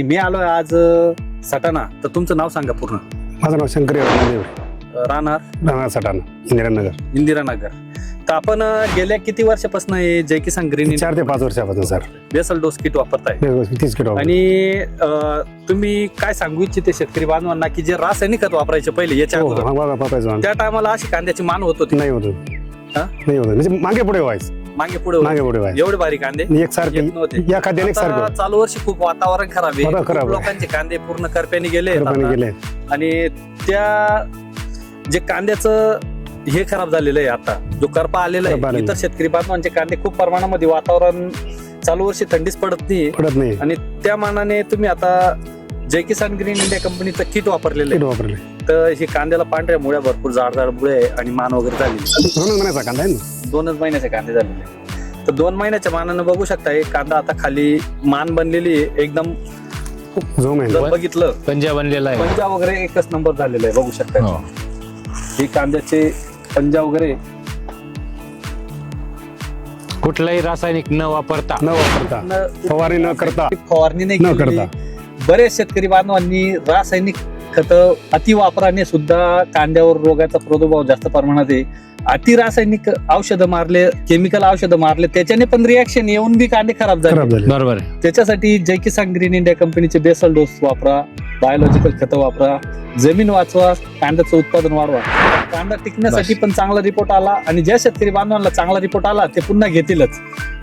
मी आलोय आज सटाणा. तर तुमचं नाव सांगा पूर्ण. माझं नाव शंकर राहणार सटाणा इंदिरानगर. तर आपण गेल्या किती वर्षापासून हे जय किसान ग्रीन 4 ते 5 वर्षापासून सर बेसल डोस किट वापरताय 30 किलो. आणि तुम्ही काय सांगू इच्छिते शेतकरी बांधवांना की जे रासायनिक खत वापरायचे पहिले याच्या अगोदर त्या टायमाला अशी कांद्याची मान होत होती? नाही होत म्हणजे मागे पुढे व्हायचं मागे पुढे व्हायचं. एवढे बारीक कांदे एकसारखे नव्हते. या खाद्याने आता चालू वर्षी खूप वातावरण खराब आहे. खराब खूप आहे. लोकांचे कांदे पूर्ण करप्याने गेले गेले. आणि त्या जे कांद्याचं हे खराब झालेलं आहे. आता जो करपा आलेला आहे, इतर शेतकरी बांधवांचे कांदे खूप प्रमाणामध्ये वातावरण चालू वर्षी थंडीच पडत नाही आणि त्या मानाने तुम्ही आता जय किसान ग्रीन इंडिया कंपनीचं किट वापरलेलं आहे. तर हे कांद्याला पांढऱ्या मुळ्या भरपूर जाड मुळे आणि मान वगैरे झाली. 2 महिन्याचे कांदे झालेले. तर 2 महिन्याच्या मानानं बघू शकता हे कांदा आता खाली मान बनलेली आहे एकदम. जर बघितलं पंजा बनलेला आहे. पंजा वगैरे एकच नंबर झालेला आहे बघू शकता. हे कांद्याचे पंजा वगैरे कुठलाही रासायनिक न वापरता फवारणी न करता नाही केलेली. बरेच शेतकरी बांधवांनी रासायनिक खत अति वापराने सुद्धा कांद्यावर रोगाचा प्रादुर्भाव जास्त प्रमाणात आहे. अति रासायनिक औषधं मारले, केमिकल औषधं मारले, त्याच्याने पण रिॲक्शन येऊन बी कांदे खराब झाले. बरोबर आहे. त्याच्यासाठी जय किसान ग्रीन इंडिया कंपनीचे बेसल डोस वापरा, बायोलॉजिकल खतं वापरा, जमीन वाचवा, कांद्याचं उत्पादन वाढवा. कांदा टिकण्यासाठी पण चांगला रिपोर्ट आला आणि ज्या शेतकरी बांधवांना चांगला रिपोर्ट आला ते पुन्हा घेतीलच.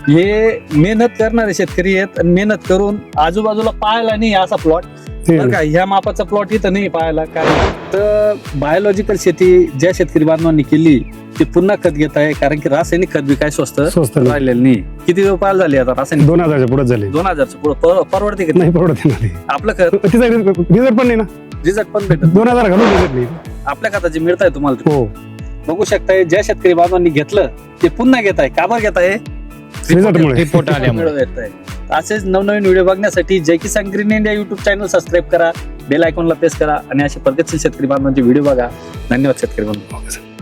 हे मेहनत करणारे शेतकरी आहेत आणि मेहनत करून आजूबाजूला पाहायला नाही असा प्लॉट बरं का. ह्या मापाचा प्लॉट इथं नाही पाहायला. कारण तर बायोलॉजिकल शेती ज्या शेतकरी बांधवांनी केली ते पुन्हा खत घेत आहे. कारण की रासायनिक खत बी काय स्वस्त राहिलेलं नाही. किती रुपयाला झाले आता रासायनिक? 2000 पुढे झाले. 2000 पुढे परवडते का? नाही परवडते. आपलं खत रिझल्ट पण नाही ना. रिझल्ट पण भेटत 2000 घालून रिझल्ट नाही. आपल्या खताचे मिळताय तुम्हाला. बघू शकताय ज्या शेतकरी बांधवांनी घेतलं ते पुन्हा घेत आहे. का बरं घेत आहे? रिपोर्ट आल्यामुळे. असेच नवनवीन व्हिडिओ बघण्यासाठी Jai Kisan green India YouTube channel subscribe करा, बेल आयकॉनला प्रेस करा आणि अशा प्रगतशील शेतकरी बांधवांचे व्हिडिओ बघा. धन्यवाद शेतकरी बांधव.